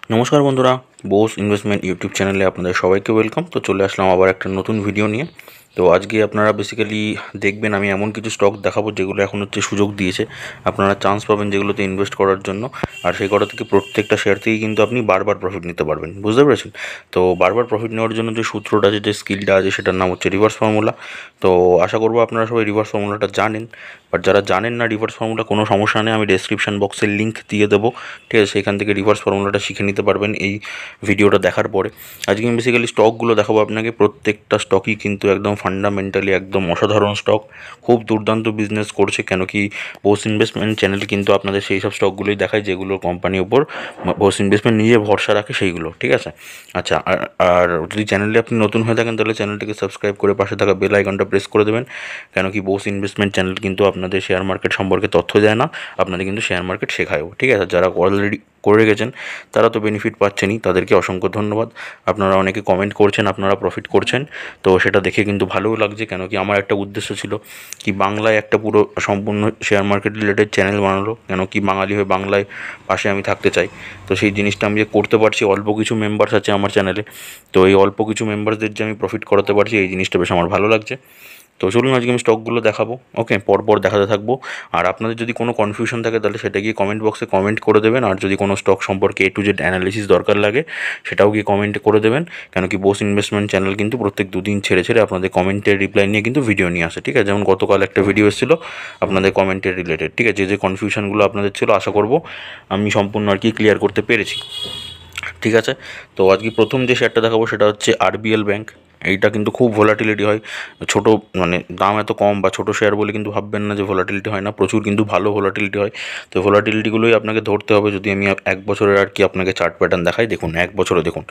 নমস্কার বন্ধুরা, Bose investment YouTube চ্যানেলে আপনাদের সবাইকে ওয়েলকাম। তো চলে আসলাম আবার একটা নতুন ভিডিও নিয়ে। তো আজকে আপনারা বেসিক্যালি দেখবেন আমি এমন কিছু স্টক দেখাবো যেগুলো এখন হচ্ছে সুযোগ দিয়েছে, আপনারা চান্স পাবেন যেগুলোতে ইনভেস্ট করার জন্য। আর সেই কটা থেকে প্রত্যেকটা শেয়ার থেকেই কিন্তু আপনি বারবার প্রফিট নিতে পারবেন, বুঝতে পেরেছেন? তো বারবার প্রফিট নেওয়ার জন্য যে সূত্রটা আছে, যে স্কিলটা আছে, সেটার নাম হচ্ছে রিভার্স ফর্মুলা। তো আশা করবো আপনারা সবাই রিভার্স ফর্মুলাটা জানেন। বাট যারা জানেন না রিভার্স ফর্মুলা, কোনো সমস্যা নেই, আমি ডেসক্রিপশন বক্সের লিঙ্ক দিয়ে দেবো, ঠিক আছে? সেখান থেকে রিভার্স ফর্মুলাটা শিখে নিতে পারবেন এই ভিডিওটা দেখার পরে। আজকে আমি বেসিক্যালি স্টকগুলো দেখাবো আপনাকে। প্রত্যেকটা স্টকই কিন্তু একদম ফান্ডামেন্টালি একদম অসাধারণ স্টক, খুব দুর্দান্ত বিজনেস করছে। কেন কি বোস ইনভেস্টমেন্ট চ্যানেল কিন্তু আপনাদের সেই সব স্টকগুলোই দেখায় যেগুলো কোম্পানির উপর বোস ইনভেস্টমেন্ট নিজে ভরসা রাখে, সেইগুলো, ঠিক আছে? আচ্ছা, আর যদি চ্যানেলে আপনি নতুন হয়ে থাকেন তাহলে চ্যানেলটিকে সাবস্ক্রাইব করে পাশে থাকা বেল আইকনটা প্রেস করে দেবেন। কেন কি বোস ইনভেস্টমেন্ট চ্যানেল কিন্তু আপনাদের শেয়ার মার্কেট সম্পর্কে তথ্য দেয় না, আপনাদের কিন্তু শেয়ার মার্কেট শেখায়ও, ঠিক আছে? যারা অলরেডি করে রেখেছেন তারা তো বেনিফিট পাচ্ছেনই, তাদেরকে অসংখ্য ধন্যবাদ। আপনারা অনেকে কমেন্ট করছেন, আপনারা প্রফিট করছেন, তো সেটা দেখে কিন্তু ভালোও লাগছে। কেন কি আমার একটা উদ্দেশ্য ছিল কি বাংলায় একটা পুরো সম্পূর্ণ শেয়ার মার্কেট রিলেটেড চ্যানেল বানানো। কেন কি বাঙালি হয়ে বাংলায় পাশে আমি থাকতে চাই। তো সেই জিনিসটা আমি যে করতে পারছি, অল্প কিছু মেম্বার্স আছে আমার চ্যানেলে, তো এই অল্প কিছু মেম্বার্সদের যে আমি প্রফিট করাতে পারছি, এই জিনিসটা বেশ আমার ভালো লাগছে। তো চলুন আজকে আমি স্টকগুলো দেখাবো, ওকে? পরপর দেখাতে থাকবো। আর আপনাদের যদি কোনো কনফিউশন থাকে তাহলে সেটা গিয়ে কমেন্ট বক্সে কমেন্ট করে দেবেন। আর যদি কোনো স্টক সম্পর্কে A to Z অ্যানালিসিস দরকার লাগে সেটাও গিয়ে কমেন্টে করে দেবেন। কেন কি বোস ইনভেস্টমেন্ট চ্যানেল কিন্তু প্রত্যেক দুদিন ছেড়ে ছেড়ে আপনাদের কমেন্টের রিপ্লাই নিয়ে কিন্তু ভিডিও নিয়ে আসে, ঠিক আছে? যেমন গতকাল একটা ভিডিও এসেছিলো আপনাদের কমেন্টের রিলেটেড, ঠিক আছে? যে কনফিউশনগুলো আপনাদের ছিল, আশা করবো আমি সম্পূর্ণ আর কি ক্লিয়ার করতে পেরেছি, ঠিক আছে? তো আজকে প্রথম যে শেয়ারটা দেখাবো সেটা হচ্ছে RBL ব্যাঙ্ক। এইটা কিন্তু খুব ভোলাটিলিটি হয়, ছোট মানে দাম এত কম বা ছোটো শেয়ার বলে কিন্তু ভাববেন না যে ভোলাটিলিটি হয় না, প্রচুর কিন্তু ভালো ভোলাটিলিটি হয়। তো ভোলাটিলিটিগুলোই আপনাকে ধরতে হবে। যদি আমি এক বছরের আর কি আপনাকে চার্ট প্যাটার্ন দেখাই, দেখুন এক বছরে দেখুন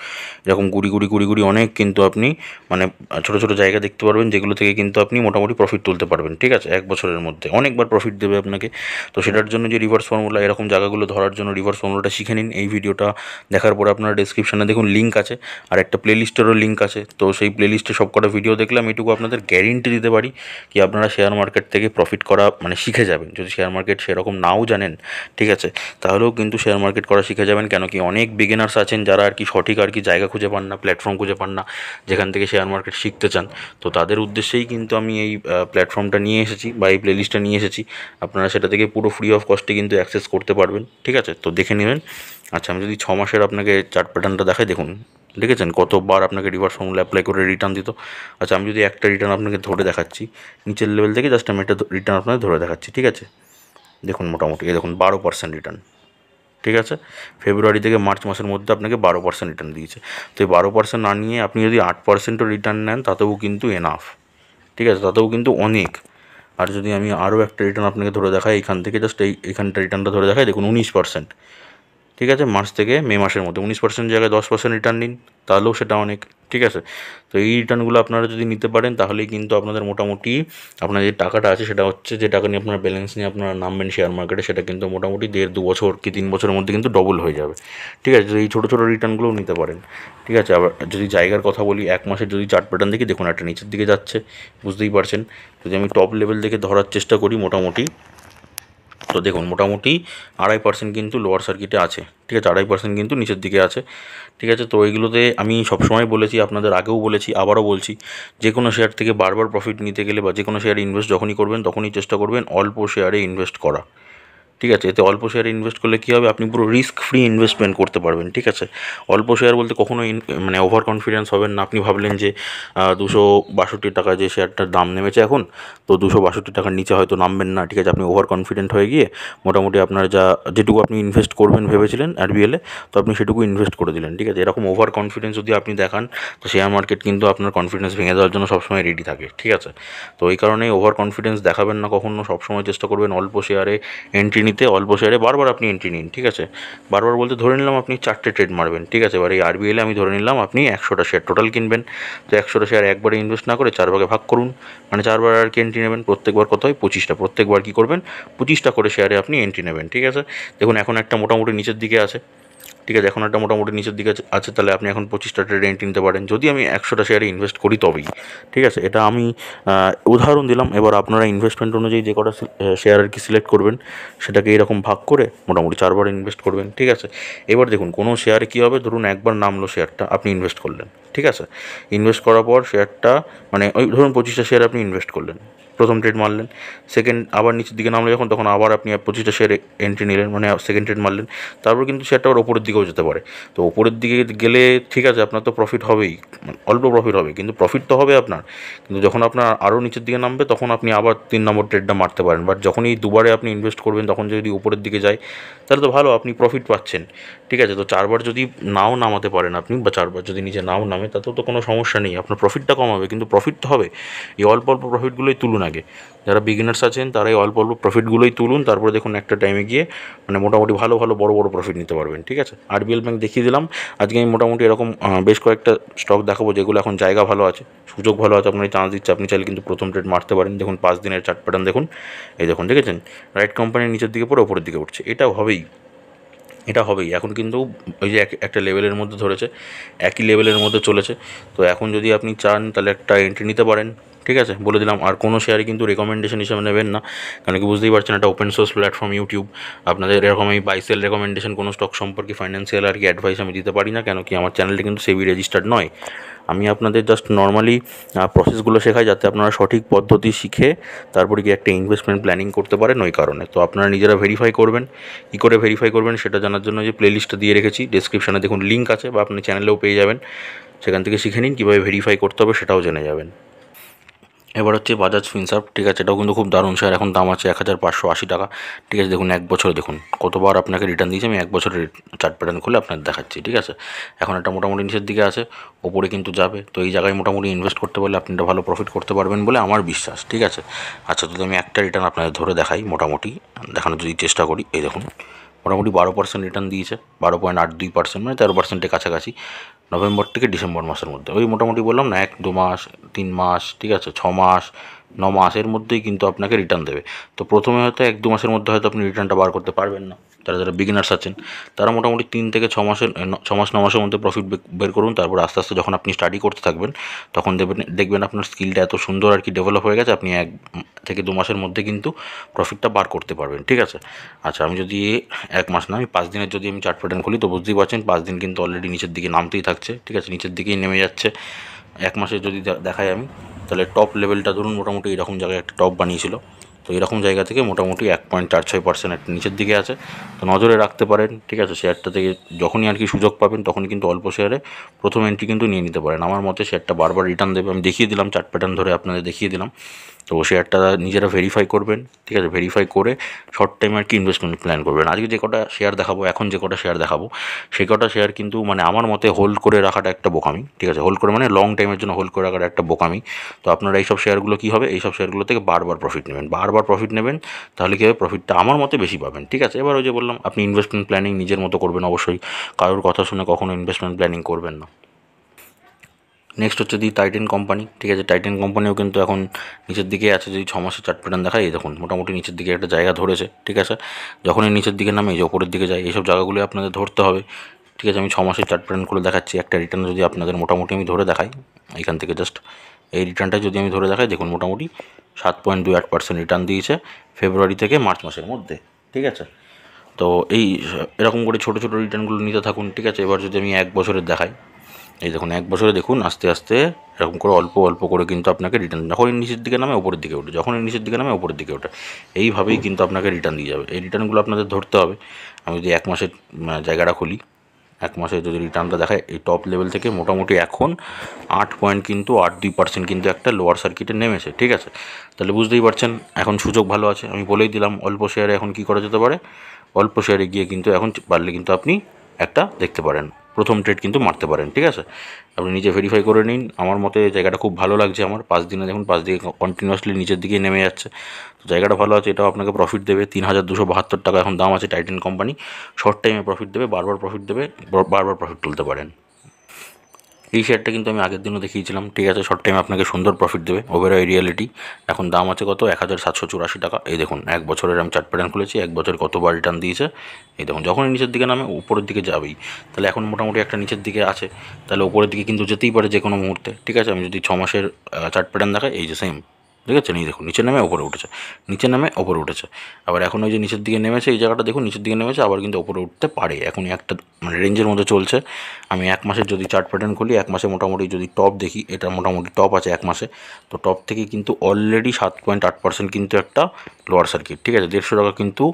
এরকম গুড়ি গুড়ি গুড়ি গুড়ি অনেক কিন্তু আপনি মানে ছোটো ছোটো জায়গা দেখতে পারবেন যেগুলো থেকে কিন্তু আপনি মোটামুটি প্রফিট তুলতে পারবেন, ঠিক আছে? এক বছরের মধ্যে অনেকবার প্রফিট দেবে আপনাকে। তো সেটার জন্য যে রিভার্স ফর্মুলা, এরকম জায়গাগুলো ধরার জন্য রিভার্স ফর্মুলাটা শিখে নিন। এই ভিডিওটা দেখার পরে আপনারা ডেসক্রিপশানে দেখুন লিঙ্ক আছে, আর একটা প্লেলিস্টেরও লিঙ্ক আছে। তো সেই প্লেলিস্টে সব কটা ভিডিও দেখলাম, এটুকু আপনাদের গ্যারেন্টি দিতে পারি কি আপনারা শেয়ার মার্কেট থেকে প্রফিট করা মানে শিখে যাবেন। যদি শেয়ার মার্কেট সেরকম নাও জানেন, ঠিক আছে, তাহলেও কিন্তু শেয়ার মার্কেট করা শিখে যাবেন। কেন কি অনেক বিগিনার্স আছেন যারা আর কি সঠিক আর কি জায়গা খুঁজে পান না, প্ল্যাটফর্ম খুঁজে পান না যেখান থেকে শেয়ার মার্কেট শিখতে চান। তো তাদের উদ্দেশ্যেই কিন্তু আমি এই প্ল্যাটফর্মটা নিয়ে এসেছি বা এই প্লেলিস্টটা নিয়ে এসেছি। আপনারা সেটা থেকে পুরো ফ্রি অফ কস্টে কিন্তু অ্যাক্সেস করতে পারবেন, ঠিক আছে? তো দেখে নেবেন। আচ্ছা, আমি যদি 6 মাসের আপনাকে চার্ট প্যাটার্নটা দেখাই, দেখুন দেখেছেন কতবার আপনাকে রিভার্স ফর্মুলা অ্যাপ্লাই করে রিটার্ন দিত। আচ্ছা, আমি যদি একটা রিটার্ন আপনাকে ধরে দেখাচ্ছি নিচের লেভেল থেকে, জাস্ট আমি একটা রিটার্ন আপনাকে ধরে দেখাচ্ছি, ঠিক আছে? দেখুন মোটামুটি এই দেখুন 12% রিটার্ন, ঠিক আছে? ফেব্রুয়ারি থেকে মার্চ মাসের মধ্যে আপনাকে 12% রিটার্ন দিয়েছে। তো এই 12% না নিয়ে আপনি যদি 8%ও রিটার্ন নেন তাতেও কিন্তু এনাফ, ঠিক আছে? তাতেও কিন্তু অনেক। আর যদি আমি আরও একটা রিটার্ন আপনাকে ধরে দেখাই এখান থেকে, জাস্ট এইখানটা রিটার্নটা ধরে দেখাই, দেখুন 19%, ঠিক আছে? মার্চ থেকে মে মাসের মধ্যে 19% জায়গায় 10% রিটার্ন নিন, তাহলেও সেটা অনেক, ঠিক আছে? তো এই রিটার্নগুলো আপনারা যদি নিতে পারেন তাহলেই কিন্তু আপনাদের মোটামুটি আপনার যে টাকাটা আছে, সেটা হচ্ছে যে টাকা নিয়ে আপনার ব্যালেন্স নিয়ে আপনারা নামবেন শেয়ার মার্কেটে, সেটা কিন্তু মোটামুটি 1.5-2 বছর কি 3 বছরের মধ্যে কিন্তু ডবল হয়ে যাবে, ঠিক আছে? এই ছোটো ছোটো রিটার্নগুলোও নিতে পারেন, ঠিক আছে? আবার যদি জায়গার কথা বলি, এক মাসের যদি চার্ট প্যাটার্ন দেখি, দেখুন একটা নিচের দিকে যাচ্ছে, বুঝতেই পারছেন। যদি আমি টপ লেভেল থেকে ধরার চেষ্টা করি মোটামুটি, তো দেখুন মোটামুটি 2.5% কিন্তু লোয়ার সার্কিটে আছে, ঠিক আছে? 2.5% কিন্তু নিচের দিকে আছে, ঠিক আছে? তো এইগুলোতে আমি সবসময় বলেছি, আপনাদের আগেও বলেছি, আবারও বলছি, যে কোনো শেয়ার থেকে বারবার প্রফিট নিতে গেলে বা যে কোনো শেয়ারে ইনভেস্ট যখনই করবেন তখনই চেষ্টা করবেন অল্প শেয়ারে ইনভেস্ট করা, ঠিক আছে? এতে অল্প শেয়ারে ইনভেস্ট করলে কী হবে, আপনি পুরো রিস্ক ফ্রি ইনভেস্টমেন্ট করতে পারবেন, ঠিক আছে? অল্প শেয়ার বলতে কখনো মানে ওভার কনফিডেন্স হবেন না। আপনি ভাবলেন যে 262 টাকা যে শেয়ারটার দাম নেমেছে এখন, তো 262 টাকার নিচে হয়তো নামবেন না, ঠিক আছে? আপনি ওভার কনফিডেন্ট হয়ে গিয়ে মোটামুটি আপনার যেটুকু আপনি ইনভেস্ট করবেন ভেবেছিলেন RBL-এ, তো আপনি সেটুকু ইনভেস্ট করে দিলেন, ঠিক আছে? এরকম ওভার কনফিডেন্স যদি আপনি দেখান, তো শেয়ার মার্কেট কিন্তু আপনার কনফিডেন্স ভেঙে দেওয়ার জন্য সবসময় রেডি থাকে, ঠিক আছে? তো এই কারণেই ওভার কনফিডেন্স দেখাবেন না কখনো। সবসময় চেষ্টা করবেন অল্প শেয়ারে এন্ট্রি নিতে, অল্প শেয়ারে বারবার আপনি এন্ট্রি নিন, ঠিক আছে? বারবার বলতে ধরে নিলাম আপনি 4টে ট্রেড মারবেন, ঠিক আছে? এবার এই RBL-এ আমি ধরে নিলাম আপনি 100টা শেয়ার টোটাল কিনবেন। তো 100টা শেয়ার একবারে ইনভেস্ট না করে 4 ভাগে ভাগ করুন, মানে 4বার আর কি এন্ট্রি নেবেন। প্রত্যেকবার কত হয়? 25টা। প্রত্যেকবার কী করবেন? 25টা করে শেয়ারে আপনি এন্ট্রি নেবেন, ঠিক আছে? দেখুন এখন একটা মোটামুটি নিচের দিকে আছে, ঠিক আছে, এখন একটা মোটামুটি নিচের দিকে আছে, তাহলে আপনি এখন 25টা ট্রেড এন্ট্রি নিতে পারেন যদি আমি 100টা শেয়ারে ইনভেস্ট করি তবেই। ঠিক আছে, এটা আমি উদাহরণ দিলাম। এবার আপনারা ইনভেস্টমেন্ট অনুযায়ী যে কটা শেয়ার আর কি সিলেক্ট করবেন, সেটাকে এরকম ভাগ করে মোটামুটি 4বার ইনভেস্ট করবেন। ঠিক আছে, এবার দেখুন কোনো শেয়ারে কী হবে, ধরুন একবার নামলো শেয়ারটা, আপনি ইনভেস্ট করলেন। ঠিক আছে, ইনভেস্ট করার পর শেয়ারটা মানে ওই ধরুন 25টা শেয়ার আপনি ইনভেস্ট করলেন, প্রথম ট্রেড মারলেন, সেকেন্ড আবার নিচের দিকে নামলো যখন, তখন আবার আপনি 25টা শেয়ারে এন্ট্রি নিলেন, মানে সেকেন্ড ট্রেড মারলেন। তারপর কিন্তু শেয়ারটা আবার ওপরের দিকেও যেতে পারে। তো ওপরের দিকে গেলে ঠিক আছে, আপনার তো প্রফিট হবেই, অল্প প্রফিট হবে, কিন্তু প্রফিট তো হবে আপনার। কিন্তু যখন আপনার আরও নিচের দিকে নামবে, তখন আপনি আবার 3 নম্বর ট্রেডটা মারতে পারেন। বাট যখনই দুবারে আপনি ইনভেস্ট করবেন, তখন যদি উপরের দিকে যায়, তাহলে তো ভালো, আপনি প্রফিট পাচ্ছেন। ঠিক আছে, তো 4বার যদি নাও নামাতে পারেন আপনি, বা 4বার যদি নিচে নাও নামে, তাতেও তো কোনো সমস্যা নেই, আপনার প্রফিটটা কম হবে, কিন্তু প্রফিট তো হবে। এই অল্প অল্প প্রফিটগুলোই তুলুন আগে। যারা বিগিনার্স আছেন তারা এই অল্প অল্প প্রফিটগুলোই তুলুন, তারপরে দেখুন একটা টাইমে গিয়ে মানে মোটামুটি ভালো ভালো বড় বড় প্রফিট নিতে পারবেন। ঠিক আছে, আরবিএল ব্যাংক দেখিয়ে দিলাম। আজকে আমি মোটামুটি এরকম বেশ কয়েকটা স্টক দেখাবো, যেগুলো এখন জায়গা ভালো আছে, সুযোগ ভালো আছে, আপনার চান্স দিচ্ছে, আপনি চাইলে কিন্তু প্রথম ট্রেড মারতে পারেন। দেখুন 5 দিনের চার্ট প্যাটার্ন দেখুন, এই দেখুন, দেখেছেন রাইট কোম্পানির নিচের দিকে পরে ওপরের দিকে উঠছে, এটা হবেই, এটা হবেই। এখন কিন্তু ওই যে একটা লেভেলের মধ্যে ধরেছে, একই লেভেলের মধ্যে চলেছে। তো এখন যদি আপনি চান তাহলে একটা এন্ট্রি নিতে পারেন। ঠিক আছে, বলে দিলাম। আর কোনো শেয়ারে কিন্তু রেকমেন্ডেশন হিসেবে নেবেন না, কারণ কি বুঝতেই পারছেন, একটা ওপেন সোর্স প্ল্যাটফর্ম ইউটিউব। আপনাদের এরকম আমি বাই সেল রেকমেন্ডেশন কোনো স্টক সম্পর্কে ফাইন্যান্সিয়াল আর কি অ্যাডভাইস আমি দিতে পারি না, কেন কি আমার চ্যানেলটা কিন্তু সেবি রেজিস্টার্ড নয়। আমি আপনাদের জাস্ট নর্মালি প্রসেসগুলো শেখাই, যাতে আপনারা সঠিক পদ্ধতি শিখে তারপরে কি একটা ইনভেস্টমেন্ট প্ল্যানিং করতে পারেন ওই কারণে। তো আপনারা নিজেরা ভেরিফাই করবেন, কী করে ভেরিফাই করবেন সেটা জানার জন্য যে প্লেলিস্টটা দিয়ে রেখেছি, ডেসক্রিপশানে দেখুন লিঙ্ক আছে, বা আপনি চ্যানেলেও পেয়ে যাবেন, সেখান থেকে শিখে নিন কীভাবে ভেরিফাই করতে হবে, সেটাও জেনে যাবেন। এবার হচ্ছে বাজাজ ফিনসার্ভ। ঠিক আছে, এটাও কিন্তু খুব দারুণ শেয়ার, এখন দাম আছে 1580 টাকা। ঠিক আছে, দেখুন 1 বছরে দেখুন কতবার আপনাকে রিটার্ন দিয়েছে, আমি 1 বছরের চার্ট প্যাটার্ন খুলে আপনাদের দেখাচ্ছি। ঠিক আছে, এখন একটা মোটামুটি নিচের দিকে আছে, ওপরে কিন্তু যাবে। তো এই জায়গায় মোটামুটি ইনভেস্ট করতে পারলে আপনি একটা ভালো প্রফিট করতে পারবেন বলে আমার বিশ্বাস। ঠিক আছে, আচ্ছা যদি আমি একটা রিটার্ন আপনাদের ধরে দেখাই, মোটামুটি দেখানোর যদি চেষ্টা করি, এই দেখুন মোটামুটি 12% রিটার্ন দিয়েছে, 12.82%, মানে 13%-এর কাছাকাছি, নভেম্বর থেকে ডিসেম্বর মাসের মধ্যে। ওই মোটামুটি বললাম না, 1-2 মাস, 3 মাস, ঠিক আছে, 6 মাস, 9 মাসের মধ্যেই কিন্তু আপনাকে রিটার্ন দেবে। তো প্রথমে হয়তো 1-2 মাসের মধ্যে হয়তো আপনি রিটার্নটা বার করতে পারবেন না, যারা বিগিনার্স আছেন তারা মোটামুটি 3 থেকে 6 মাসের 6 মাস 9 মাসের মধ্যে প্রফিট বের করুন। তারপর আস্তে আস্তে যখন আপনি স্টাডি করতে থাকবেন, তখন দেখবেন আপনার স্কিলটা এত সুন্দর আর কি ডেভেলপ হয়ে গেছে, আপনি 1 থেকে 2 মাসের মধ্যে কিন্তু প্রফিটটা বার করতে পারবেন। ঠিক আছে, আচ্ছা আমি যদি 1 মাস না, আমি 5 দিনের যদি আমি চার্ট প্যাটার্ন খুলি, তো বুঝতেই পারছেন 5 দিন কিন্তু অলরেডি নিচের দিকে নামতেই থাকছে। ঠিক আছে, নিচের দিকেই নেমে যাচ্ছে। 1 মাসে যদি দেখাই আমি, তাহলে টপ লেভেলটা ধরুন মোটামুটি এরকম জায়গায় একটা টপ বানিয়েছিল। তো এরকম জায়গা থেকে মোটামুটি 1.46% একটা নিচের দিকে আছে, তো নজরে রাখতে পারেন। ঠিক আছে, শেয়ারটা থেকে যখনই আর কি সুযোগ পাবেন, তখনই কিন্তু অল্প শেয়ারে প্রথম এন্ট্রি কিন্তু নিয়ে নিতে পারেন। আমার মতে শেয়ারটা বারবার রিটার্ন দেবে, আমি দেখিয়ে দিলাম চার্ট প্যাটার্ন ধরে, আপনাদের দেখিয়ে দিলাম। তো শেয়ারটা নিজেরা ভেরিফাই করবেন। ঠিক আছে, ভেরিফাই করে শর্ট টাইম আর কি ইনভেস্টমেন্ট প্ল্যান করবেন। আজকে যে কটা শেয়ার দেখাবো, এখন যে কটা শেয়ার দেখাবো, সেই কটা শেয়ার কিন্তু মানে আমার মতে হোল্ড করে রাখাটা একটা বোকামি। ঠিক আছে, হোল্ড করে মানে লং টাইমের জন্য হোল্ড করে রাখাটা একটা বোকামি। তো আপনারা এইসব শেয়ারগুলো কী হবে, এইসব শেয়ারগুলো থেকে বারবার প্রফিট নেবেন, বারবার প্রফিট নেবেন, তাহলে কী হবে, প্রফিটটা আমার মতে বেশি পাবেন। ঠিক আছে, এবার ওই যে বললাম, আপনি ইনভেস্টমেন্ট প্ল্যানিং নিজের মতো করবেন, অবশ্যই কারোর কথা শুনে কখনো ইনভেস্টমেন্ট প্ল্যানিং করবেন না। নেক্সট হচ্ছে টাইটান কোম্পানি। ঠিক আছে, টাইটান কোম্পানিও কিন্তু এখন নিচের দিকে আছে। যদি 6 মাসের চার্ট প্যাটার্ন দেখায়, এই দেখুন মোটামুটি নিচের দিকে একটা জায়গা ধরেছে। ঠিক আছে, যখনই নিচের দিকে নামে যে ওপরের দিকে যায়, এইসব জায়গাগুলো আপনাদের ধরতে হবে। ঠিক আছে, আমি 6 মাসের চার্ট প্যাটার্ন করে দেখাচ্ছি। একটা রিটার্ন যদি আপনাদের মোটামুটি আমি ধরে দেখাই, এখান থেকে জাস্ট এই রিটার্নটা যদি আমি ধরে দেখাই, দেখুন মোটামুটি 7.28% রিটার্ন দিয়েছে ফেব্রুয়ারি থেকে মার্চ মাসের মধ্যে। ঠিক আছে, তো এরকম করে ছোটো ছোটো রিটার্নগুলো নিতে থাকুন। ঠিক আছে, এবার যদি আমি 1 বছরের দেখাই, এই দেখুন 1 বছরে দেখুন আস্তে আস্তে এরকম করে অল্প অল্প করে কিন্তু আপনাকে রিটার্ন, যখনই নিচের দিকে নামে ওপরের দিকে ওঠে, যখনই নিচের দিকে নামে ওপরের দিকে ওঠে, এইভাবেই কিন্তু আপনাকে রিটার্ন দিয়ে যাবে। এই রিটার্নগুলো আপনাদের ধরতে হবে। আমি যদি 1 মাসের জায়গাটা খুলি, 1 মাসে যদি রিটার্নটা দেখায়, এই টপ লেভেল থেকে মোটামুটি এখন 8.82% কিন্তু একটা লোয়ার সার্কিটে নেমেছে। ঠিক আছে, তাহলে বুঝতেই পারছেন এখন সুযোগ ভালো আছে। আমি বলেই দিলাম অল্প শেয়ারে এখন কী করা যেতে পারে, অল্প শেয়ারে গিয়ে কিন্তু এখন পারলে কিন্তু আপনি একটা দেখতে পারেন, প্রথম ট্রেড কিন্তু মারতে পারেন। ঠিক আছে, আপনি নিজে ভেরিফাই করে নিন। আমার মতে জায়গাটা খুব ভালো লাগছে আমার। 5 দিনে দেখুন 5 দিকে কন্টিনিউয়াসলি নিচের দিকে নেমে যাচ্ছে, তো জায়গাটা ভালো আছে, এটাও আপনাকে প্রফিট দেবে। 3272 টাকা এখন দাম আছে টাইটান কোম্পানি। শর্ট টাইমে প্রফিট দেবে, বারবার প্রফিট দেবে, বারবার প্রফিট তুলতে পারেন। এই শেয়ারটা কিন্তু আমি আগের দিনও দেখিয়েছিলাম, ঠিক আছে। শর্ট টাইমে আপনাকে সুন্দর প্রফিট দেবে, ওভারঅল রিয়েলিটি। এখন দাম আছে কত, 1784 টাকা। এই দেখুন 1 বছরের আমি চার্ট প্যাটার্ন খুলেছি, 1 বছর কতবার রিটার্ন দিয়েছে। এই দেখুন যখনই নিচের দিকে নামে উপরের দিকে যাবেই, তাহলে এখন মোটামুটি একটা নিচের দিকে আছে, তাহলে উপরের দিকে কিন্তু যেতেই পারে যে কোনো মুহূর্তে, ঠিক আছে। আমি যদি 6 মাসের চার্ট প্যাটার্ন দেখাই, এই যে সেম, ঠিক আছে। নিয়ে দেখুন নিচে নেমে ওপরে উঠেছে, নিচে নেমে ওপরে উঠেছে। আবার এখন ওই যে নিচের দিকে নেমেছে, এই জায়গাটা দেখুন নিচের দিকে নেমেছে, আবার কিন্তু ওপরে উঠতে পারে। এখন একটা মানে রেঞ্জের মধ্যে চলছে। আমি 1 মাসের যদি চার্ট প্যাটার্ন খুলি, 1 মাসে মোটামুটি যদি টপ দেখি, এটা মোটামুটি টপ আছে 1 মাসে। তো টপ থেকে কিন্তু অলরেডি 7.8% কিন্তু একটা লোয়ার সার্কিট, ঠিক আছে। 150 টাকা কিন্তু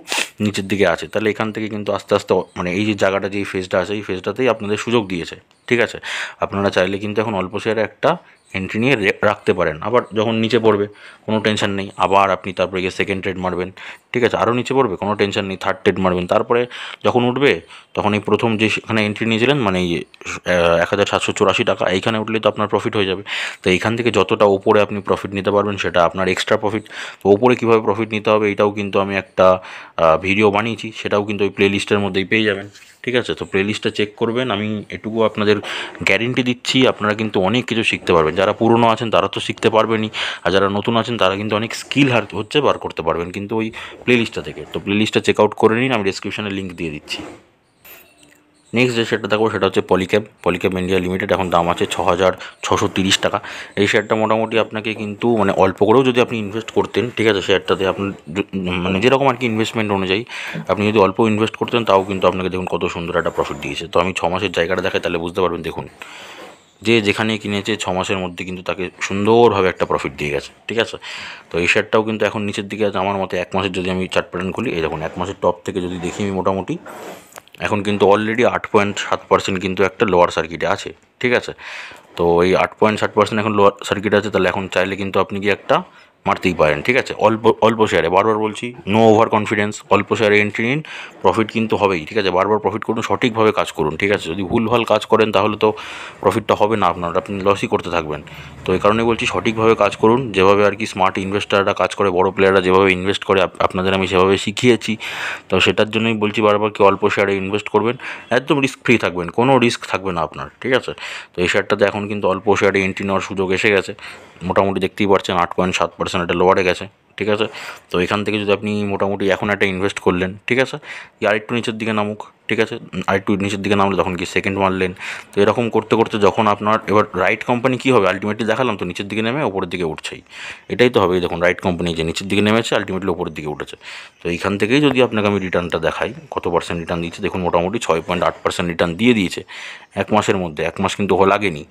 নিচের দিকে আছে। তাহলে এখান থেকে কিন্তু আস্তে আস্তে মানে এই যে জায়গাটা, যে ফেজটা আছে, এই ফেজটাতেই আপনাদের সুযোগ দিয়েছে, ঠিক আছে। আপনারা চাইলে কিন্তু এখন অল্প শেয়ারে একটা এন্ট্রি নিয়ে রাখতে পারেন। আবার যখন নিচে পড়বে কোনো টেনশন নেই, আবার আপনি তারপরে গিয়ে সেকেন্ড ট্রেড মারবেন, ঠিক আছে। আরও নিচে পড়বে কোনো টেনশন নেই, থার্ড ট্রেড মারবেন। তারপরে যখন উঠবে তখন এই প্রথম যে সেখানে এন্ট্রি নিয়েছিলেন, মানে এই 1784 টাকা, এইখানে উঠলে তো আপনার প্রফিট হয়ে যাবে। তো এইখান থেকে যতটা উপরে আপনি প্রফিট নিতে পারবেন সেটা আপনার এক্সট্রা প্রফিট। তো উপরে কীভাবে প্রফিট নিতে হবে এটাও কিন্তু আমি একটা ভিডিও বানিয়েছি, সেটাও কিন্তু ওই প্লেলিস্টের মধ্যেই পেয়ে যাবেন, ঠিক আছে। তো প্লেলিস্টটা চেক করবেন। আমি এটুকু আপনাদের গ্যারেন্টি দিচ্ছি, আপনারা কিন্তু অনেক কিছু শিখতে পারবেন। যারা পুরনো আছেন তারা তো শিখতে পারবেনই, আর যারা নতুন আছেন তারা কিন্তু অনেক স্কিল হচ্ছে বার করতে পারবেন কিন্তু ওই প্লেলিস্টটা থেকে। তো প্লেলিস্টটা চেক আউট করে নিন, আমি ডিসক্রিপশনে লিঙ্ক দিয়ে দিচ্ছি। নেক্সট যে শেয়ারটা দেখো সেটা হচ্ছে পলিক্যাব ইন্ডিয়া লিমিটেড। এখন দাম আছে 6630 টাকা। এই শেয়ারটা মোটামুটি আপনাকে কিন্তু মানে অল্প করেও যদি আপনি ইনভেস্ট করতেন, ঠিক আছে, শেয়ারটাতে আপনার মানে যেরকম আর কি ইনভেস্টমেন্ট অনুযায়ী আপনি যদি অল্প ইনভেস্ট করতেন, তাও কিন্তু আপনাকে দেখুন কত সুন্দর একটা প্রফিট দিয়েছে। তো আমি 6 মাসের জায়গাটা দেখাই, তাহলে বুঝতে পারবেন। দেখুন যে যেখানে কিনেছে 6 মাসের মধ্যে কিন্তু তাকে সুন্দরভাবে একটা প্রফিট দিয়ে গেছে, ঠিক আছে। তো এই শেয়ারটাও কিন্তু এখন নিচের দিকে আছে আমার মতে। 1 মাসের যদি আমি চার্ট প্যাটার্ন খুলি, এই দেখুন 1 মাসের টপ থেকে যদি দেখি আমি মোটামুটি এখন কিন্তু অলরেডি 8.7% কিন্তু একটা লোয়ার সার্কিটে আছে, ঠিক আছে। তো এই 8.7% এখন লোয়ার সার্কিট আছে, তাহলে এখন চাইলে কিন্তু আপনি কি একটা মারতেই পারেন, ঠিক আছে। অল্প অল্প শেয়ারে, বারবার বলছি, নো ওভার কনফিডেন্স, অল্প শেয়ারে এন্ট্রি নিন, প্রফিট কিন্তু হবেই, ঠিক আছে। বারবার প্রফিট করুন, সঠিকভাবে কাজ করুন, ঠিক আছে। যদি ভুলভাল কাজ করেন তাহলে তো প্রফিটটা হবে না আপনার, আপনি লসই করতে থাকবেন। তো এই কারণে বলছি সঠিকভাবে কাজ করুন, যেভাবে আর কি স্মার্ট ইনভেস্টাররা কাজ করে, বড় প্লেয়াররা যেভাবে ইনভেস্ট করে আপনাদের আমি সেভাবে শিখিয়েছি। তো সেটার জন্যই বলছি বারবার কি অল্প শেয়ারে ইনভেস্ট করবেন, একদম রিস্ক ফ্রি থাকবেন, কোনো রিস্ক থাকবে না আপনার, ঠিক আছে। তো এই শেয়ারটাতে এখন কিন্তু অল্প শেয়ারে এন্ট্রি নেওয়ার সুযোগ এসে গেছে। মোটামুটি দেখতেই পাচ্ছেন 8.7% একটা লোয়ারে গেছে, ঠিক আছে। তো এখান থেকে যদি আপনি মোটামুটি এখন একটা ইনভেস্ট করলেন, ঠিক আছে, আর একটু নিচের দিকে নামুক, ঠিক আছে, আর একটু নিচের দিকে নামলে তখন কি সেকেন্ড মারলেন। তো এরকম করতে করতে যখন আপনার এবার রাইট কোম্পানি কী হবে, আলটিমেটলি দেখালাম তো নিচের দিকে নেমে ওপরের দিকে উঠছেই, এটাই তো হবে। দেখুন রাইট কোম্পানি যে নিচের দিকে নেমেছে, আলটিমেটলি ওপরের দিকে উঠেছে। তো এইখান থেকেই যদি আপনাকে আমি রিটার্নটা দেখাই, কত পার্সেন্ট রিটার্ন দিয়েছে দেখুন, মোটামুটি 6.8% রিটার্ন দিয়ে দিয়েছে 1 মাসের মধ্যে। 1 মাস কিন্তু লাগেনি,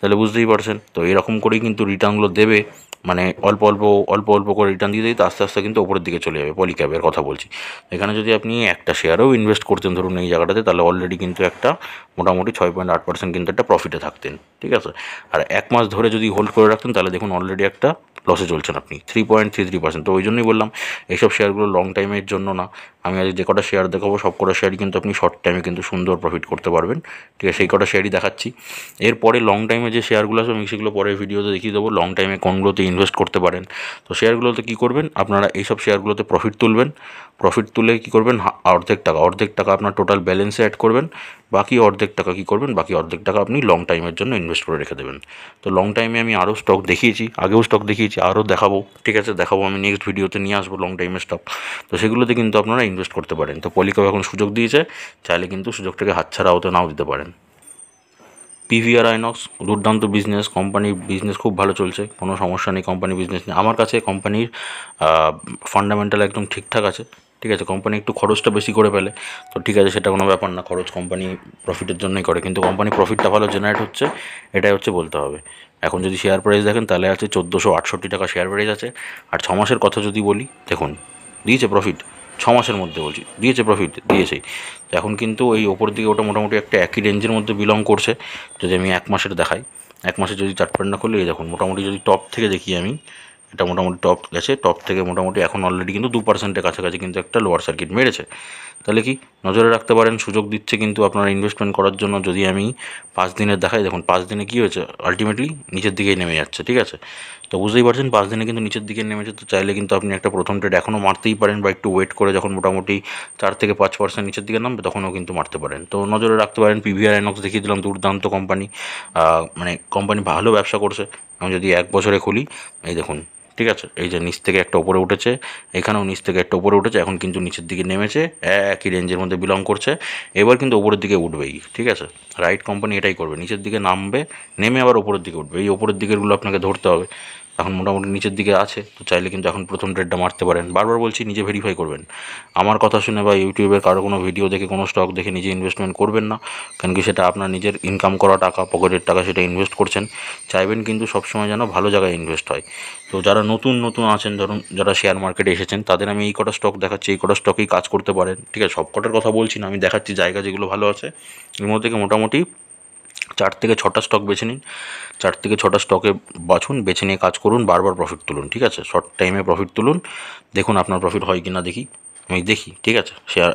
তাহলে বুঝতেই পারছেন। তো এরকম করেই কিন্তু রিটার্নগুলো দেবে, মানে অল্প অল্প অল্প অল্প করে রিটার্ন দিয়ে দিই, তো আস্তে আস্তে কিন্তু ওপরের দিকে চলে যাবে। পলিক্যাবের কথা বলছি। এখানে যদি আপনি একটা শেয়ারেও ইনভেস্ট করতেন ধরুন এই জায়গাটাতে, তাহলে অলরেডি কিন্তু একটা মোটামুটি 6.8% কিন্তু একটা প্রফিটে থাকতেন, ঠিক আছে। আর 1 মাস ধরে যদি হোল্ড করে রাখতেন তাহলে দেখুন অলরেডি একটা লসে চলছেন আপনি 3.33%। তো ওই জন্যই বললাম এইসব শেয়ারগুলো লং টাইমের জন্য না। আমি আজ যে কটা শেয়ার দেখাবো সব কটা শেয়ারই কিন্তু আপনি শর্ট টাইমে কিন্তু সুন্দর প্রফিট করতে পারবেন, ঠিক আছে। সেই কটা শেয়ারই দেখাচ্ছি। এরপরে লং টাইমে যে শেয়ারগুলো আছে আমি সেগুলো পরে ভিডিওতে দেখিয়ে দেবো, লং টাইমে কোনগুলোতে ইনভেস্ট করতে পারেন। তো শেয়ারগুলোতে কী করবেন আপনারা, এইসব শেয়ারগুলোতে প্রফিট তুলবেন। প্রফিট তুলে কী করবেন, অর্ধেক টাকা আপনার টোটাল ব্যালেন্সে অ্যাড করবেন, বাকি অর্ধেক টাকা কী করবেন, বাকি অর্ধেক টাকা আপনি লং টাইমের জন্য ইনভেস্ট করে রেখে দেবেন। তো লং টাইমে আমি আরও স্টক দেখিয়েছি, আগেও স্টক দেখিয়েছি, আরও দেখাবো, ঠিক আছে। দেখাবো, আমি নেক্সট ভিডিওতে নিয়ে আসবো লং টাইমের স্টক। তো সেগুলোতে কিন্তু আপনারা ইনভেস্ট করতে পারেন। তো পলিক্যাব এখন সুযোগ দিয়েছে, চাইলে কিন্তু সুযোগটাকে হাতছাড়া হতে নাও দিতে পারেন। পিভিআর আইনক্স দুর্দান্ত বিজনেস, কোম্পানির বিজনেস খুব ভালো চলছে, কোনো সমস্যা নেই কোম্পানির বিজনেস নিয়ে। আমার কাছে কোম্পানির ফান্ডামেন্টাল একদম ঠিকঠাক আছে, ঠিক আছে। কোম্পানি একটু খরচটা বেশি করে ফেলে, তো ঠিক আছে, সেটা কোনো ব্যাপার না, খরচ কোম্পানি প্রফিটের জন্যই করে, কিন্তু কোম্পানি প্রফিটটা ভালো জেনারেট হচ্ছে, এটাই হচ্ছে বলতে হবে। এখন যদি শেয়ার প্রাইস দেখেন তাহলে আছে 1468 টাকা শেয়ার প্রাইস আছে। আর 6 মাসের কথা যদি বলি, দেখুন দিয়েছে প্রফিট, 6 মাসের মধ্যে বলছি দিয়েছে প্রফিট, দিয়েছেই। তো এখন কিন্তু এই ওপর দিকে ওটা মোটামুটি একটা একই রেঞ্জের মধ্যে বিলং করছে। যদি আমি 1 মাসের দেখাই, 1 মাসে যদি চার্ট প্যাটার্ন খুলে, এই দেখুন মোটামুটি যদি টপ থেকে দেখি আমি, এটা মোটামুটি টপ গেছে, টপ থেকে মোটামুটি এখন অলরেডি কিন্তু 2%-এর কাছাকাছি কিন্তু একটা লোয়ার সার্কিট মেরেছে। তাহলে কি নজরে রাখতে পারেন, সুযোগ দিচ্ছে কিন্তু আপনারা ইনভেস্টমেন্ট করার জন্য। যদি আমি 5 দিনের দেখাই, দেখুন 5 দিনে কী হয়েছে, আলটিমেটলি নিচের দিকেই নেমে যাচ্ছে, ঠিক আছে। তো বুঝতেই পারছেন 5 দিনে কিন্তু নিচের দিকে নেমেছে। তো চাইলে কিন্তু আপনি একটা প্রথম ট্রেড এখনও মারতেই পারেন, বা একটু ওয়েট করে যখন মোটামুটি 4 থেকে 5% নিচের দিকে নামবে তখনও কিন্তু মারতে পারেন। তো নজরে রাখতে পারেন। পিভিআর আইনক্স দেখিয়ে দিলাম, দুর্দান্ত কোম্পানি, মানে কোম্পানি ভালো ব্যবসা করছে। আমি যদি 1 বছরে খুলি, এই দেখুন, ঠিক আছে, এই যে নিচ থেকে একটা উপরে উঠেছে, এখানেও নিচ থেকে একটা উপরে উঠেছে, এখন কিন্তু নিচের দিকে নেমেছে, একই রেঞ্জের মধ্যে বিলং করছে। এবার কিন্তু ওপরের দিকে উঠবেই, ঠিক আছে। রাইট কোম্পানি এটাই করবে, নিচের দিকে নামবে, নেমে আবার ওপরের দিকে উঠবে। এই ওপরের দিকেরগুলো আপনাকে ধরতে হবে। এখন মোটামুটি নিচের দিকে আছে, তো চাইলে কিন্তু এখন প্রথম ট্রেডটা মারতে পারেন। বারবার বলছি, নিজে ভেরিফাই করবেন। আমার কথা শুনে বা ইউটিউবের কারো কোনো ভিডিও দেখে, কোনো স্টক দেখে নিজে ইনভেস্টমেন্ট করবেন না। কারণ কি সেটা আপনার নিজের ইনকাম করা টাকা, পকেটের টাকা, সেটা ইনভেস্ট করছেন। চাইবেন কিন্তু সবসময় যেন ভালো জায়গায় ইনভেস্ট হয়। তো যারা নতুন নতুন আছেন, ধরুন যারা শেয়ার মার্কেটে এসেছেন, তাদের আমি এই কটা স্টক দেখাচ্ছি, এই কটা স্টকেই কাজ করতে পারেন, ঠিক আছে। সব কটার কথা বলছি না, আমি দেখাচ্ছি জায়গা যেগুলো ভালো আছে। এর মধ্যে থেকে মোটামুটি 4 থেকে 6টা স্টক বেছে নিন। 4 থেকে 6টা স্টকে বাছুন, বেছে নিয়ে কাজ করুন, বারবার প্রফিট তুলুন, ঠিক আছে। শর্ট টাইমে প্রফিট তুলুন, দেখুন আপনার প্রফিট হয় কি না আমি দেখি, ঠিক আছে।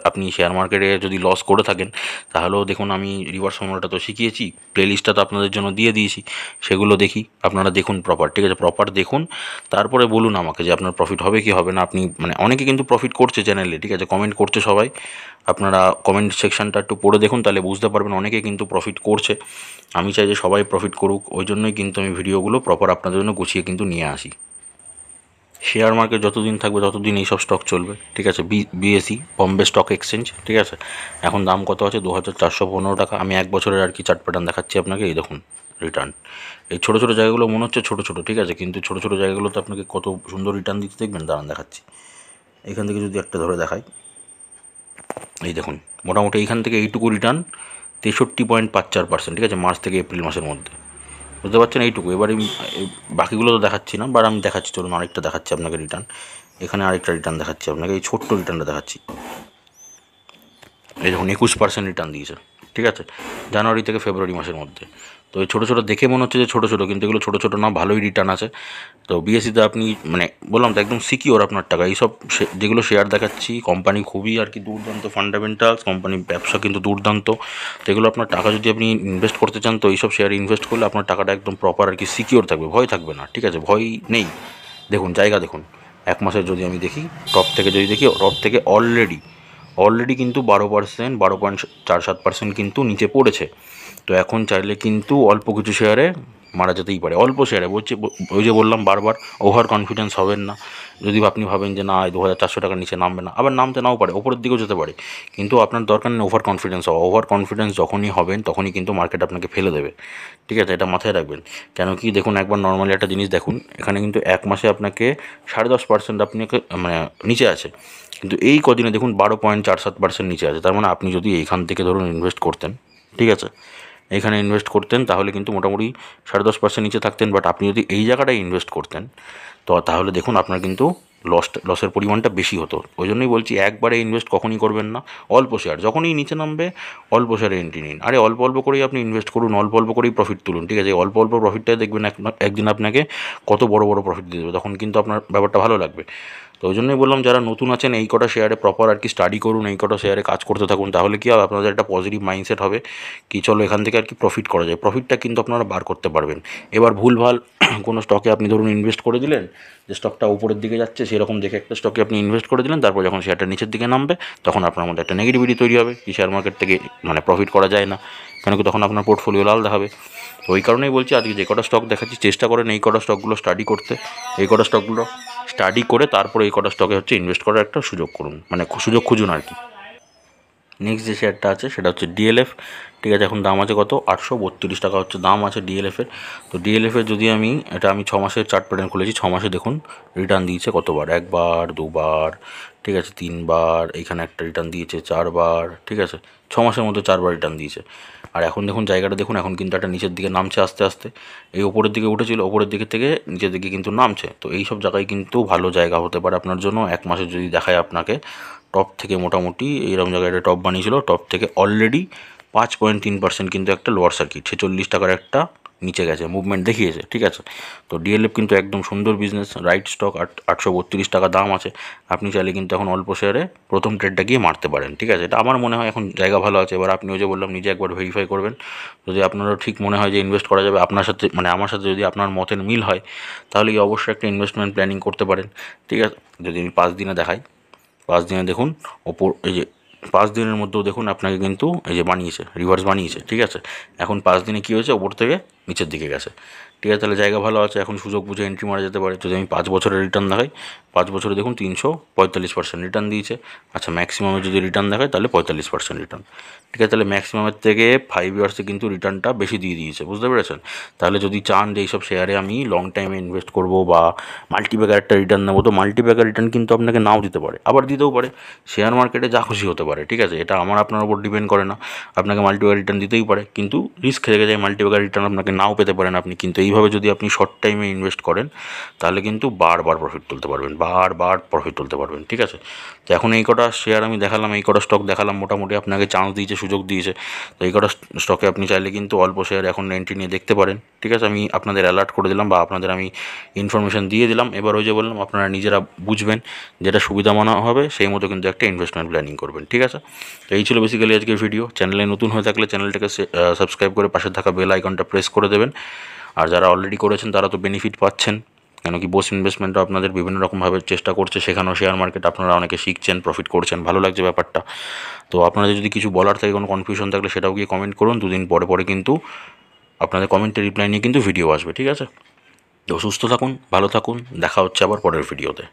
আপনি শেয়ার মার্কেটে যদি লস করে থাকেন, তাহলেও দেখুন, আমি রিভার্স ফর্মুলাটা তো শিখিয়েছি, প্লেলিস্টটা তো আপনাদের জন্য দিয়ে দিয়েছি, সেগুলো দেখি, আপনারা দেখুন প্রপার, ঠিক আছে। প্রপার দেখুন, তারপরে বলুন আমাকে যে আপনার প্রফিট হবে কি হবে না। আপনি মানে অনেকে কিন্তু প্রফিট করছে চ্যানেলে, ঠিক আছে, কমেন্ট করছে সবাই। আপনারা কমেন্ট সেকশনটা একটু পড়ে দেখুন, তাহলে বুঝতে পারবেন অনেকে কিন্তু প্রফিট করছে। আমি চাই যে সবাই প্রফিট করুক, ওই জন্যই কিন্তু আমি ভিডিওগুলো প্রপার আপনাদের জন্য গুছিয়ে কিন্তু নিয়ে আসি। শেয়ার মার্কেট যতদিন থাকবে ততদিন এইসব স্টক চলবে, ঠিক আছে। বিএসই, বম্বে স্টক এক্সচেঞ্জ, ঠিক আছে। এখন দাম কত আছে, 2415 টাকা। আমি 1 বছরের আর কি চার্ট প্যাটার্ন দেখাচ্ছি আপনাকে। এই দেখুন রিটার্ন, এই ছোটো ছোটো জায়গাগুলো মনে হচ্ছে ছোটো ছোটো, ঠিক আছে, কিন্তু ছোটো ছোটো জায়গাগুলোতে আপনাকে কত সুন্দর রিটার্ন দিতে দেখবেন, দাঁড়ান দেখাচ্ছি। এখান থেকে যদি একটা ধরে দেখাই, এই দেখুন মোটামুটি এইখান থেকে এইটুকু রিটার্ন 63.54%, ঠিক আছে, মার্চ থেকে এপ্রিল মাসের মধ্যে। বুঝতে পারছেন এইটুকু। এবারে বাকিগুলো তো দেখাচ্ছি না, বাট আমি দেখাচ্ছি, চলুন আরেকটা দেখাচ্ছি আপনাকে রিটার্ন। এখানে আরেকটা রিটার্ন দেখাচ্ছি আপনাকে, এই ছোট্ট রিটার্নটা দেখাচ্ছি। এই দেখুন 21% রিটার্ন দিয়েছে, ঠিক আছে, জানুয়ারি থেকে ফেব্রুয়ারি মাসের মধ্যে। তো এই ছোটো ছোটো দেখে মনে হচ্ছে যে ছোটো ছোটো, কিন্তু এগুলো ছোটো ছোটো না, ভালোই রিটার্ন আছে। তো বিএসসিতে আপনি মানে বললাম তো একদম সিকিওর আপনার টাকা। এইসব যেগুলো শেয়ার দেখাচ্ছি, কোম্পানি খুবই আর কি দুর্দান্ত ফান্ডামেন্টালস, কোম্পানির ব্যবসা কিন্তু দুর্দান্ত। তো এগুলো আপনার টাকা যদি আপনি ইনভেস্ট করতে চান, তো এইসব শেয়ারে ইনভেস্ট করলে আপনার টাকাটা একদম প্রপার আর কি সিকিওর থাকবে, ভয় থাকবে না, ঠিক আছে, ভয় নেই। দেখুন জায়গা দেখুন, 1 মাসের যদি আমি দেখি, টপ থেকে যদি দেখি, টপ থেকে অলরেডি কিন্তু 12%, 12.47% কিন্তু নিচে পড়েছে। তো এখন চাইলে কিন্তু অল্প কিছু শেয়ারে মারা যেতেই পারে, অল্প শেয়ারে বলছি। ওই যে বললাম বারবার, ওভার কনফিডেন্স হবেন না। যদি আপনি ভাবেন যে না 2400 টাকার নিচে নামবে না, আবার নামতে নাও পারে, ওপরের দিকেও যেতে পারে, কিন্তু আপনার দরকার নেই ওভার কনফিডেন্স হওয়া। ওভার কনফিডেন্স যখনই হবেন তখনই কিন্তু মার্কেট আপনাকে ফেলে দেবে, ঠিক আছে, এটা মাথায় রাখবেন। কেন কি দেখুন, একবার নর্মালি একটা জিনিস দেখুন, এখানে কিন্তু 1 মাসে আপনাকে 10.5% আপনাকে মানে নিচে আছে, কিন্তু এই কদিনে দেখুন 12.47% নিচে আছে। তার মানে আপনি যদি এইখান থেকে ধরুন ইনভেস্ট করতেন, ঠিক আছে, এইখানে ইনভেস্ট করতেন, তাহলে কিন্তু মোটামুটি 10.5% নিচে থাকতেন। বাট আপনি যদি এই জায়গাটায় ইনভেস্ট করতেন, তো তাহলে দেখুন আপনার কিন্তু লসের পরিমাণটা বেশি হতো। ওই জন্যই বলছি একবারে ইনভেস্ট কখনই করবেন না। অল্প শেয়ার যখনই নিচে নামবে, অল্প শেয়ারে এন্ট্রি নিন। আরে অল্প অল্প করেই আপনি ইনভেস্ট করুন, অল্প অল্প করেই প্রফিট তুলুন, ঠিক আছে। অল্প অল্প প্রফিটটাই দেখবেন একদিন আপনাকে কত বড় বড় প্রফিট দিয়ে দেবে, তখন কিন্তু আপনার ব্যাপারটা ভালো লাগবে। তো ওই জন্যই বললাম, যারা নতুন আছেন এই কটা শেয়ারে প্রপার আর কি স্টাডি করুন, এই কটা শেয়ারে কাজ করতে থাকুন, তাহলে কি হবে, আপনাদের একটা পজিটিভ মাইন্ডসেট হবে কি চলো এখান থেকে আর কি প্রফিট করা যায়। প্রফিটটা কিন্তু আপনারা বার করতে পারবেন। এবার ভুলভাল কোনো স্টকে আপনি ধরুন ইনভেস্ট করে দিলেন, যে স্টকটা উপরের দিকে যাচ্ছে সেরকম দেখে একটা স্টকে আপনি ইনভেস্ট করে দিলেন, তারপর যখন শেয়ারটা নিচের দিকে নামবে, তখন আপনার মধ্যে একটা নেগেটিভিটি তৈরি হবে কি শেয়ার মার্কেট থেকে মানে প্রফিট করা যায় না, কেন কি তখন আপনার পোর্টফোলিও লাল দেখাবে। তো ওই কারণেই বলছি, আজকে যে কটা স্টক দেখাচ্ছি চেষ্টা করেন এই কটা স্টকগুলো স্টাডি করতে। এই কটা স্টকগুলো স্টাডি করে তারপরে এই কটা স্টকে হচ্ছে ইনভেস্ট করার একটা সুযোগ করুন, মানে সুযোগ খুঁজুন আর কি। নেক্সট যে শেয়ারটা আছে সেটা হচ্ছে ডিএলএফ, ঠিক আছে। এখন দাম আছে কত, 832 টাকা হচ্ছে দাম আছে ডিএলএফের। তো ডিএলএফের যদি আমি 6 মাসের চার্ট প্যাটার্ন খুলেছি, 6 মাসে দেখুন রিটার্ন দিয়েছে কতবার, 1 বার 2 বার, ঠিক আছে, 3 বার, এইখানে একটা রিটার্ন দিয়েছে 4 বার, ঠিক আছে, 6 মাসের মধ্যে 4 বার রিটার্ন দিয়েছে। আর এখন দেখুন জায়গাটা দেখুন, এখন কিন্তু একটা নিচের দিকে নামছে আস্তে আস্তে। এই ওপরের দিকে উঠেছিল, ওপরের দিকে থেকে নিচের দিকে কিন্তু নামছে। তো এই সব জায়গায় কিন্তু ভালো জায়গা হতে পারে আপনার জন্য। 1 মাসে যদি দেখায় আপনাকে, টপ থেকে মোটামুটি এইরকম জায়গায় একটা টপ বানিয়েছিল, টপ থেকে অলরেডি 5.3% কিন্তু একটা লোয়ার সার্কিট, 46 টাকার একটা নিচে গেছে, মুভমেন্ট দেখিয়েছে, ঠিক আছে। তো ডিএলএফ কিন্তু একদম সুন্দর বিজনেস, রাইট স্টক, 832 টাকা দাম আছে। আপনি চাইলে কিন্তু এখন অল্প শেয়ারে প্রথম ট্রেডটা গিয়ে মারতে পারেন, ঠিক আছে। এটা আমার মনে হয় এখন জায়গা ভালো আছে। এবার আপনিও যে বললাম নিজে একবার ভেরিফাই করবেন, যদি আপনারও ঠিক মনে হয় যে ইনভেস্ট করা যাবে আপনার সাথে, মানে আমার সাথে যদি আপনার মতের মিল হয়, তাহলে কি অবশ্যই একটা ইনভেস্টমেন্ট প্ল্যানিং করতে পারেন, ঠিক আছে। যদি আমি 5 দিনে দেখাই, 5 দিনে দেখুন ওপর, এই যে 5 দিনের মধ্যেও দেখুন আপনাকে কিন্তু এই যে বানিয়েছে, রিভার্স বানিয়েছে, ঠিক আছে। এখন 5 দিনে কী হয়েছে, ওপর থেকে নিচের দিকে গেছে, ঠিক আছে। তাহলে জায়গা ভালো আছে, এখন সুযোগ বুঝে এন্ট্রি মারা যেতে পারে। যদি আমি 5 বছরের রিটার্ন দেখাই, 5 বছরে দেখুন 345% রিটার্ন দিয়েছে। আচ্ছা, ম্যাক্সিমামে যদি রিটার্ন দেখায় তাহলে 45% রিটার্ন, ঠিক আছে। তাহলে ম্যাক্সিমামের থেকে 5 ইয়ার্সে কিন্তু রিটার্নটা বেশি দিয়ে দিয়েছে, বুঝতে পেরেছেন। তাহলে যদি চান যে এইসব শেয়ারে আমি লং টাইমে ইনভেস্ট করব বা মাল্টিব্যাগার একটা রিটার্ন নেবো, তো মাল্টিব্যাগার রিটার্ন কিন্তু আপনাকে নাও দিতে পারে, আবার দিতেও পারে। শেয়ার মার্কেটে যা খুশি হতে পারে, ঠিক আছে। এটা আপনার উপর ডিপেন্ড করে না, আপনাকে মাল্টিব্যাগার রিটার্ন দিতেই পারে, কিন্তু রিস্ক থেকে যায় মাল্টিব্যাগার রিটার্ন আপনাকে নাও পেতে পারেন আপনি। কিন্তু এইভাবে যদি আপনি শর্ট টাইমে ইনভেস্ট করেন, তাহলে কিন্তু বারবার প্রফিট তুলতে পারবেন, বারবার প্রফিট তুলতে পারবেন, ঠিক আছে। তো এখন এই কটা শেয়ার আমি দেখালাম, এই কটা স্টক দেখালাম, মোটামুটি আপনাকে চান্স দিয়েছে, সুযোগ দিয়েছে। তো এই কটা স্টকে আপনি চাইলে কিন্তু অল্প শেয়ার এখন এন্ট্রি নিয়ে দেখতে পারেন, ঠিক আছে। আমি আপনাদের অ্যালার্ট করে দিলাম বা আপনাদের আমি ইনফরমেশন দিয়ে দিলাম। এবার ওই যে বললাম, আপনারা নিজেরা বুঝবেন, যেটা সুবিধা মনে হবে সেই মতো কিন্তু একটা ইনভেস্টমেন্ট প্ল্যানিং করবেন, ঠিক আছে। তো এই ছিল বেসিক্যালি আজকের ভিডিও। চ্যানেলে নতুন হয়ে থাকলে চ্যানেলটাকে সাবস্ক্রাইব করে পাশে থাকা বেল আইকনটা প্রেস করে দেবেন। আর যারা অলরেডি করেছেন তারা তো বেনিফিট পাচ্ছেন, কেন কি বোস ইনভেস্টমেন্টও আপনাদের বিভিন্ন রকমভাবে চেষ্টা করছে শেখানো, শেয়ার মার্কেট আপনারা অনেকে শিখছেন, প্রফিট করছেন, ভালো লাগছে ব্যাপারটা। তো আপনাদের যদি কিছু বলার থাকে, কোনো কনফিউশন থাকলে সেটাও গিয়ে কমেন্ট করুন। 2 দিন পরে পরে কিন্তু আপনাদের কমেন্টের রিপ্লাই নিয়ে কিন্তু ভিডিও আসবে, ঠিক আছে। তো সুস্থ থাকুন, ভালো থাকুন, দেখা হচ্ছে আবার পরের ভিডিওতে।